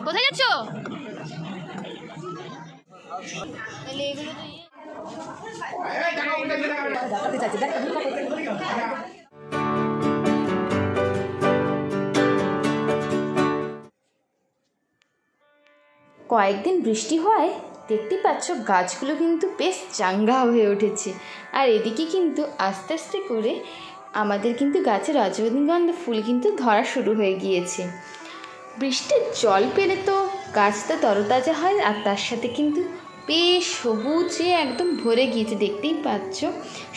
কোথায় যাচ্ছ? কয়েকদিন বৃষ্টি হওয়ায় দেখতে পাচ্ছ গাছগুলো কিন্তু বেশ চাঙ্গা হয়ে উঠেছে। আর এদিকে কিন্তু আস্তে আস্তে করে আমাদের কিন্তু গাছে রজনীগন্ধা ফুল কিন্তু ধরা শুরু হয়ে গিয়েছে। বৃষ্টির জল পেলে তো গাছটা তরতাজা হয়, আর তার সাথে কিন্তু বেশ সবুজে একদম ভরে গিয়েছে। দেখতেই পাচ্ছ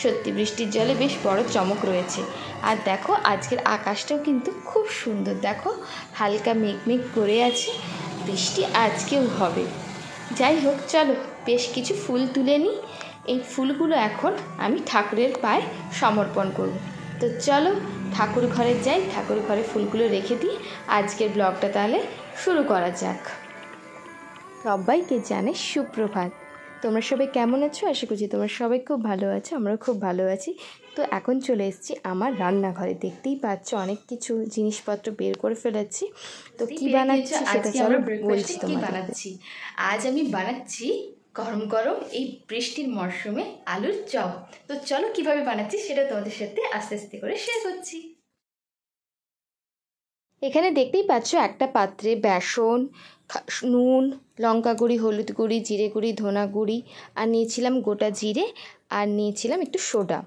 সত্যি বৃষ্টির জলে বেশ বড় চমক রয়েছে। আর দেখো আজকের আকাশটাও কিন্তু খুব সুন্দর, দেখো হালকা মেঘ করে আছে, বৃষ্টি আজকেও হবে। যাই হোক, চলো বেশ কিছু ফুল তুলে নিই। এই ফুলগুলো এখন আমি ঠাকুরের পায়ে সমর্পণ করব। তো চলো ঠাকুর ঘরে যাই, ঠাকুর ঘরে ফুলগুলো রেখে দিই। আজকের ব্লগটা তাহলে শুরু করা যাক। সবাইকে জানাই সুপ্রভাত। তোমরা সবাই কেমন আছো? আশা করছি তোমরা সবাই খুব ভালো আছো, আমরাও খুব ভালো আছি। তো এখন চলে এসেছি আমার রান্নাঘরে। দেখতেই পাচ্ছ অনেক কিছু জিনিসপত্র বের করে ফেলেছি। তো কি বানাচ্ছি সেটা চলো বলছি তোমাদের। আজ আমি বানাচ্ছি গরম গরম এই বৃষ্টির মরশুমে আলুর চপ। তো চলো কিভাবে বানাচ্ছি সেটা তোমাদের সাথে আস্তে আস্তে করে শেয়ার করছি। এখানে দেখতেই পাচ্ছ একটা পাত্রে বেসন, নুন, লঙ্কা গুঁড়ি, হলুদ গুঁড়ি, জিরে গুঁড়ি, ধনা গুঁড়ি, আর নিয়েছিলাম গোটা জিরে, আর নিয়েছিলাম একটু সোডা।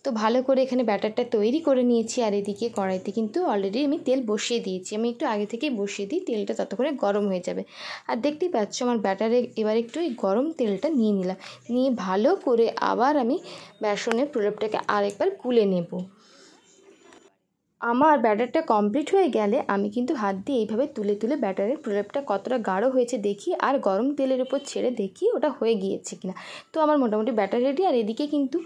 তো ভালো করে এখানে ব্যাটারটা তৈরি করে নিয়েছি। আর এদিকে কড়াইতে কিন্তু অলরেডি আমি তেল বসিয়ে দিয়েছি। আমি একটু আগে থেকেই বসিয়ে দিই, তেলটা ততক্ষণে গরম হয়ে যাবে। আর দেখতেই পাচ্ছ আমার ব্যাটারে এবার একটু এই গরম তেলটা নিয়ে নিলাম, নিয়ে ভালো করে আবার আমি বেসনের প্রলেপটাকে আরেকবার গুলে নেব। আমার ব্যাটারটা কমপ্লিট হয়ে গেলে আমি কিন্তু হাত দিয়ে এইভাবে তুলে তুলে ব্যাটারের প্রলেপটা কতটা গাঢ় হয়েছে দেখি, আর গরম তেলের উপর ছেড়ে দেখি ওটা হয়ে গিয়েছে কিনা। তো আমার মোটামুটি ব্যাটার রেডি। আর এদিকে কিন্তু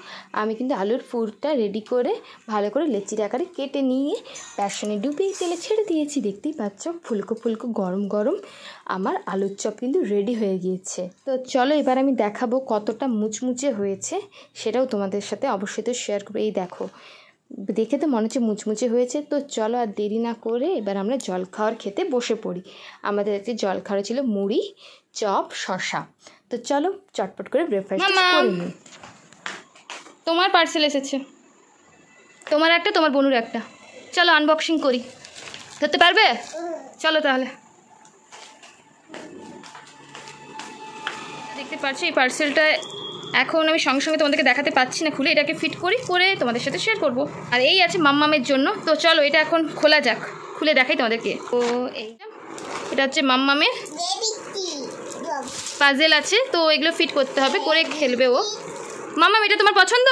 আমি কিন্তু আলুর পুরটা রেডি করে ভালো করে লেচির আকারে কেটে নিয়ে বেসনে ডুবিয়ে তেলে ছেড়ে দিয়েছি। দেখতেই পাচ্ছ ফুলকো ফুলকো গরম গরম আমার আলুর চপ কিন্তু রেডি হয়ে গিয়েছে। তো চলো এবার আমি দেখাবো কতটা মুচমুচে হয়েছে, সেটাও তোমাদের সাথে অবশ্যই তো শেয়ার করবো। এই দেখো, দেখে তো মনে হচ্ছে মুচমুচে হয়েছে। তো চলো আর দেরি না করে এবার আমরা জলখাবার খেতে বসে পড়ি। আমাদের একটি জলখাবার ছিল মুড়ি, চপ, শসা। তো চলো চটপট করে ব্রেকফাস্ট করে নিই। তোমার পার্সেল এসেছে, তোমার একটা, তোমার বোনুর একটা। চলো আনবক্সিং করি, ধরতে পারবে? চলো তাহলে। দেখতে পাচ্ছি এই পার্সেলটা এখন আমি সঙ্গে সঙ্গে তোমাদেরকে দেখাতে পাচ্ছি না, খুলে এটাকে ফিট করে তোমাদের সাথে শেয়ার করব। আর এই আছে মাম্মামের জন্য। তো চলো এটা এখন খোলা যাক, খুলে দেখাই তোমাদেরকে। তো এটা হচ্ছে মাম্মামের পাজেল আছে, তো এগুলো ফিট করতে হবে, করে খেলবে ও। মাম্মাম এটা তোমার পছন্দ?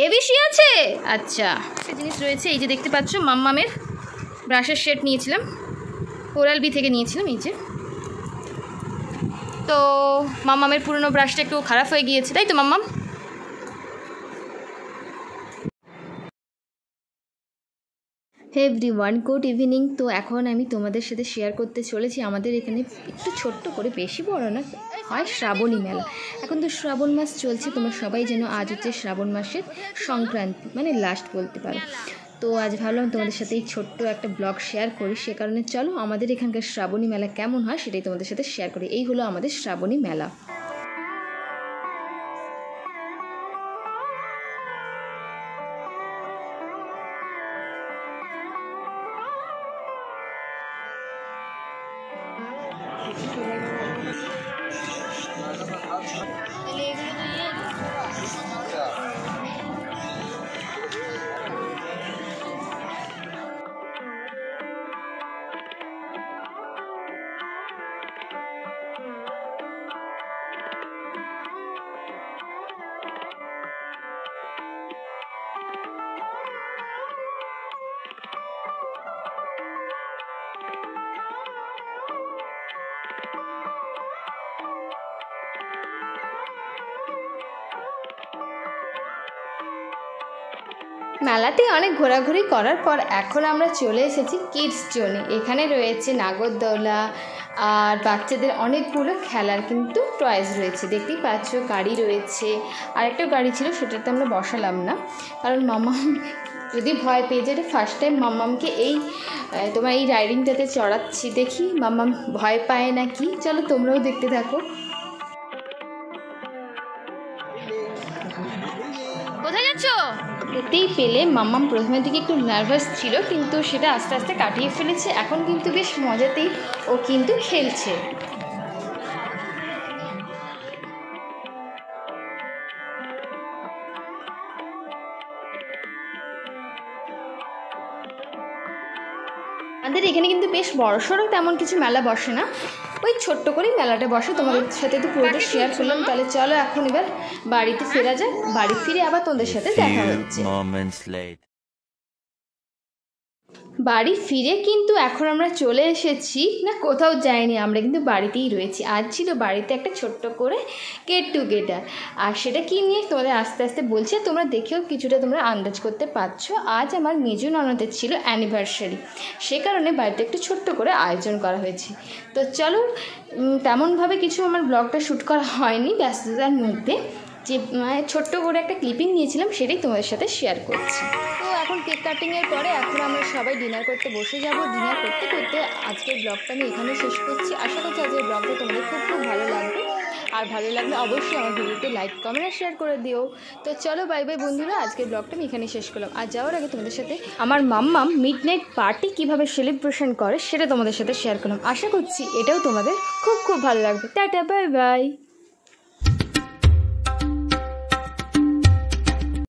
এবিসি আছে, আচ্ছা। একটা জিনিস রয়েছে, এই যে দেখতে পাচ্ছ মাম্মামের ব্রাশের সেট নিয়েছিলাম, ওরাল বি থেকে নিয়েছিলাম। এই যে, তো মাম্মামের পুরনো ব্রাশটা একটু খারাপ হয়ে গিয়েছে, তাই তো মাম্মাম? Hey everyone, good evening. তো এখন আমি তোমাদের সাথে শেয়ার করতে চলেছি আমাদের এখানে একটু ছোট্ট করে, বেশি বড় না, হয় শ্রাবণী মেলা। এখন তো শ্রাবণ মাস চলছে, তোমরা সবাই যেন আজ হচ্ছে শ্রাবণ মাসের সংক্রান্তি, মানে লাস্ট বলতে পারো। তো আজ ভাবলাম তোমাদের সাথে এই ছোট্ট একটা ব্লগ শেয়ার করি, সে কারণে চলো আমাদের এখানকার শ্রাবণী মেলা কেমন হয় সেটাই তোমাদের সাথে শেয়ার করি। এই হলো আমাদের শ্রাবণী মেলা। মেলাতে অনেক ঘোরাঘুরি করার পর এখন আমরা চলে এসেছি কিডস জোনে। এখানে রয়েছে নাগরদোলা আর বাচ্চাদের অনেকগুলো খেলার কিন্তু টয়েস রয়েছে, দেখতেই পাচ্ছ। গাড়ি রয়েছে, আরেকটা গাড়ি ছিল, সেটাতে আমরা বসালাম না, কারণ মাম্মাম যদি ভয় পেয়ে যায়। ফার্স্ট টাইম মাম্মামকে তোমার এই রাইডিংটাতে চড়াচ্ছি, দেখি মাম্মাম ভয় পায় না কি। চলো তোমরাও দেখতে থাকো। কোথায় যাচ্ছ? দেখতেই পেলে মাম্মাম প্রথমের দিকে একটু নার্ভাস ছিল, কিন্তু সেটা আস্তে আস্তে কাটিয়ে ফেলেছে। এখন কিন্তু বেশ মজাতেই ও কিন্তু খেলছে। আমাদের এখানে কিন্তু বেশ বড়সড় তেমন কিছু মেলা বসে না, ওই ছোট্ট করেই মেলাটা বসে। তোমাদের সাথে তো পুরোটা শেয়ার করলাম। তাহলে চলো এখন এবার বাড়িতে ফেরা যাক। বাড়ি ফিরে আবার তোমাদের সাথে দেখা হচ্ছে। বাড়ি ফিরে কিন্তু এখন আমরা চলে এসেছি, না কোথাও যাইনি, আমরা কিন্তু বাড়িতেই রয়েছি। আজ ছিল বাড়িতে একটা ছোট্ট করে গেট টুগেদার, আর সেটা কী নিয়ে তোমাদের আস্তে আস্তে বলছি, তোমরা দেখেও কিছুটা তোমরা আন্দাজ করতে পারছো। আজ আমার মেজো ননদের ছিল অ্যানিভার্সারি, সে কারণে বাড়িতে একটু ছোট্ট করে আয়োজন করা হয়েছে। তো চলো, তেমনভাবে কিছু আমার ব্লগটা শ্যুট করা হয়নি ব্যস্ততার মধ্যে, যে ছোট্ট করে একটা ক্লিপিং নিয়েছিলাম, সেটাই তোমাদের সাথে শেয়ার করছি। তো এখন কেক কাটিংয়ের পরে এখন আমরা সবাই ডিনার করতে বসে যাব। ডিনার করতে করতে আজকের ব্লগটা আমি এখানে শেষ করছি। আশা করছি আজকের ব্লগটা তোমাদের খুব খুব ভালো লাগবে, আর ভালো লাগলে অবশ্যই আমার ভিডিওতে লাইক কমেন্ট আর শেয়ার করে দিও। তো চলো বাই বাই বন্ধুরা, আজকের ব্লগটা আমি এখানে শেষ করলাম। আর যাওয়ার আগে তোমাদের সাথে আমার মাম্মাম মিডনাইট পার্টি কীভাবে সেলিব্রেশন করে সেটা তোমাদের সাথে শেয়ার করলাম। আশা করছি এটাও তোমাদের খুব খুব ভালো লাগবে। Tata, bye bye.